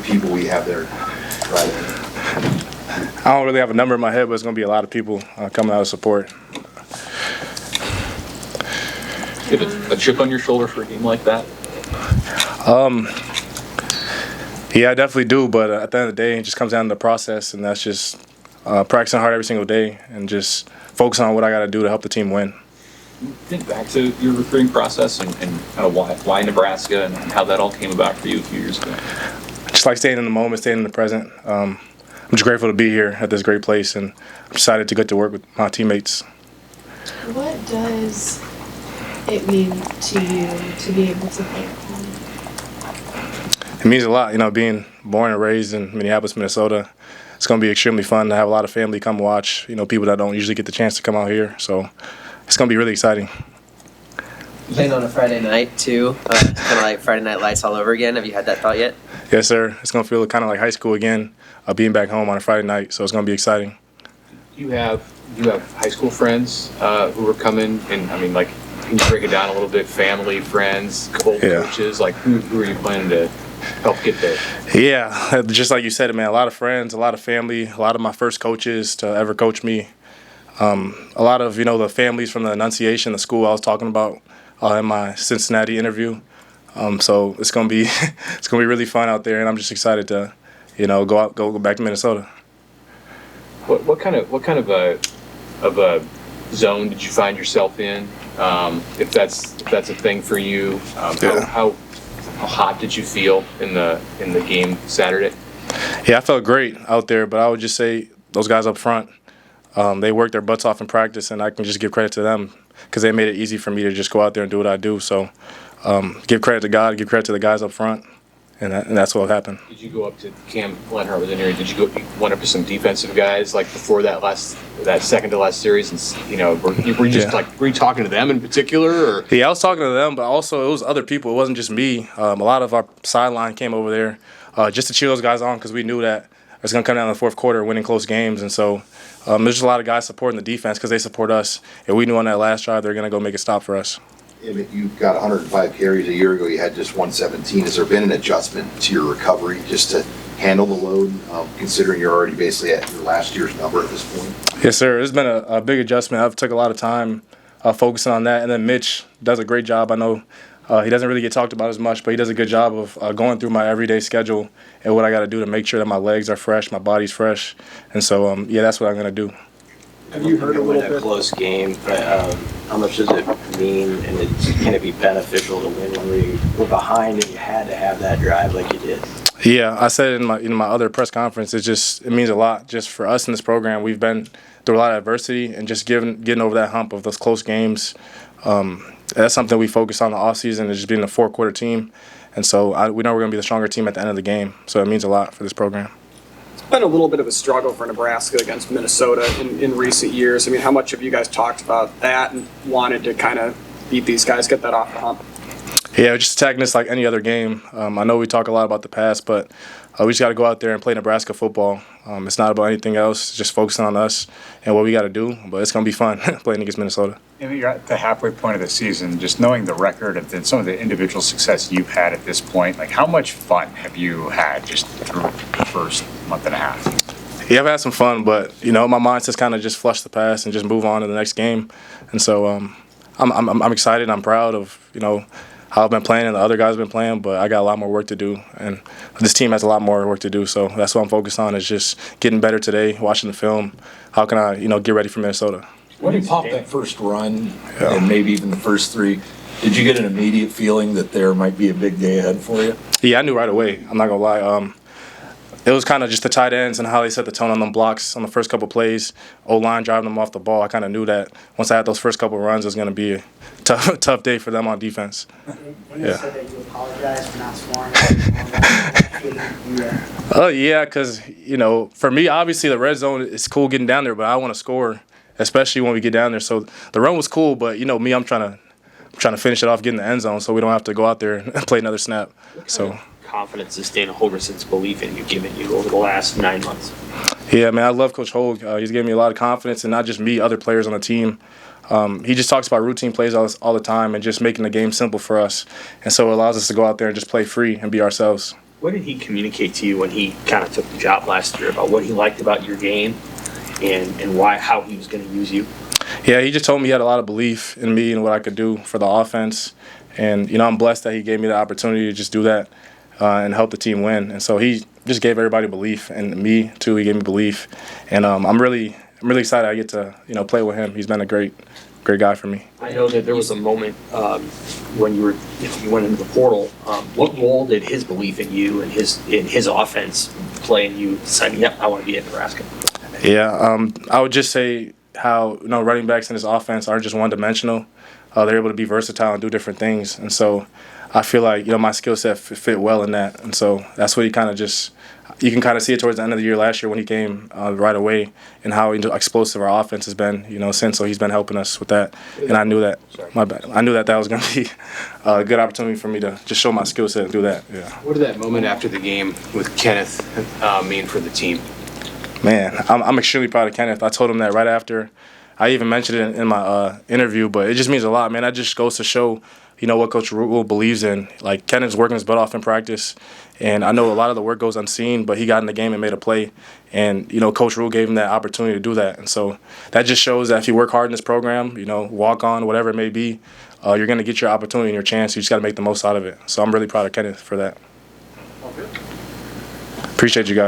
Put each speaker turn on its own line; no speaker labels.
many people we have there driving?
I don't really have a number in my head, but it's going to be a lot of people coming out to support.
You have a chip on your shoulder for a game like that?
Yeah, I definitely do, but at the end of the day, it just comes down to the process, and that's just practicing hard every single day and just focusing on what I got to do to help the team win.
Think back to your recruiting process and kind of why Nebraska and how that all came about for you a few years ago.
Just like staying in the moment, staying in the present. I'm just grateful to be here at this great place, and I'm excited to get to work with my teammates.
What does it mean to you to be able to play at home?
It means a lot, being born and raised in Minneapolis, Minnesota. It's going to be extremely fun to have a lot of family come watch, people that don't usually get the chance to come out here. So it's going to be really exciting.
Playing on a Friday night, too. It's kind of like Friday Night Lights all over again. Have you had that thought yet?
Yes, sir. It's going to feel kind of like high school again, being back home on a Friday night. So it's going to be exciting.
You have high school friends who are coming, and can you break it down a little bit? Family, friends, coaches, who are you planning to help get there?
Yeah, just like you said, man, a lot of friends, a lot of family, a lot of my first coaches to ever coach me. A lot of, the families from the Annunciation, the school I was talking about in my Cincinnati interview. So it's gonna be really fun out there, and I'm just excited to, go back to Minnesota.
What kind of a zone did you find yourself in? If that's a thing for you, how hot did you feel in the game Saturday?
Yeah, I felt great out there, but I would just say those guys up front, they worked their butts off in practice, and I can just give credit to them because they made it easy for me to just go out there and do what I do. So give credit to God, give credit to the guys up front, and that's what happened. Did
you go up to Cam Lenhart was in here? Did you went up to some defensive guys before that second to last series? And were you talking to them in particular? Or?
Yeah, I was talking to them, but also it was other people. It wasn't just me. A lot of our sideline came over there just to cheer those guys on because we knew that it was going to come down in the fourth quarter, winning close games, and so there's just a lot of guys supporting the defense because they support us, and we knew on that last drive they're going to go make a stop for us.
Emmett, you got 105 carries a year ago. You had just 117. Has there been an adjustment to your recovery just to handle the load, considering you're already basically at your last year's number at this point?
Yes, sir. It's been a big adjustment. I've took a lot of time focusing on that, and then Mitch does a great job. I know he doesn't really get talked about as much, but he does a good job of going through my everyday schedule and what I got to do to make sure that my legs are fresh, my body's fresh, and so that's what I'm going to do.
Have you heard a little bit? A close game, but how much does it mean, and can it be beneficial to win when we were behind and you had to have that drive like you did?
Yeah, I said in my other press conference, it means a lot just for us in this program. We've been through a lot of adversity, and just getting over that hump of those close games. That's something we focus on the offseason, is just being a four-quarter team. And so we know we're going to be the stronger team at the end of the game. So it means a lot for this program.
It's been a little bit of a struggle for Nebraska against Minnesota in recent years. I mean, how much have you guys talked about that and wanted to kind of beat these guys, get that off the hump?
Yeah, just attacking this like any other game. I know we talk a lot about the past, but we just got to go out there and play Nebraska football. It's not about anything else. It's just focusing on us and what we got to do. But it's going to be fun playing against Minnesota.
You're at the halfway point of the season. Just knowing the record and some of the individual success you've had at this point, how much fun have you had just through the first month and a half?
Yeah, I've had some fun, but my mindset's kind of just flush the past and just move on to the next game. And so I'm excited. I'm proud of how I've been playing and the other guys have been playing, but I got a lot more work to do, and this team has a lot more work to do. So that's what I'm focused on, is just getting better today, watching the film. How can I get ready for Minnesota?
When you popped that first run, and maybe even the first three, did you get an immediate feeling that there might be a big day ahead for you?
Yeah, I knew right away. I'm not going to lie. It was kind of just the tight ends and how they set the tone on them blocks on the first couple plays, O-line driving them off the ball. I kind of knew that once I had those first couple runs, it was going to be a tough day for them on defense.
When you said that you apologized for not scoring,
oh, yeah, because, for me, obviously the red zone, it's cool getting down there, but I want to score, especially when we get down there. So the run was cool, but, me, I'm trying to finish it off, get in the end zone so we don't have to go out there and play another snap. So
confidence is Dana Holgerson's belief in you, given you over the last 9 months?
Yeah, man, I love Coach Hogue. He's given me a lot of confidence, and not just me, other players on the team. He just talks about routine plays all the time and just making the game simple for us. And so it allows us to go out there and just play free and be ourselves.
what did he communicate to you when he kind of took the job last year about what he liked about your game and how he was going to use you?
Yeah, he just told me he had a lot of belief in me and what I could do for the offense. And, I'm blessed that he gave me the opportunity to just do that and help the team win. And so he just gave everybody belief, and me too. He gave me belief, and I'm really excited I get to play with him. He's been a great guy for me.
I know that there was a moment when you went into the portal. What role did his belief in you and his offense play in you deciding, yep, I want to be at Nebraska?
Yeah, I would just say how running backs in this offense aren't just one-dimensional. They're able to be versatile and do different things, and so I feel like my skill set fit well in that, and so that's what you can kind of see it towards the end of the year last year when he came right away, and how explosive our offense has been since. So he's been helping us with that, and I knew that. My bad. I knew that was going to be a good opportunity for me to just show my skill set and do that. Yeah.
What did that moment after the game with Kenneth mean for the team?
Man, I'm extremely proud of Kenneth. I told him that right after. I even mentioned it in my interview, but it just means a lot, man. That just goes to show, what Coach Rule believes in. Like, Kenneth's working his butt off in practice, and I know a lot of the work goes unseen, but he got in the game and made a play, and, Coach Rule gave him that opportunity to do that. And so that just shows that if you work hard in this program, walk on, whatever it may be, you're going to get your opportunity and your chance. You just got to make the most out of it. So I'm really proud of Kenneth for that. Appreciate you guys.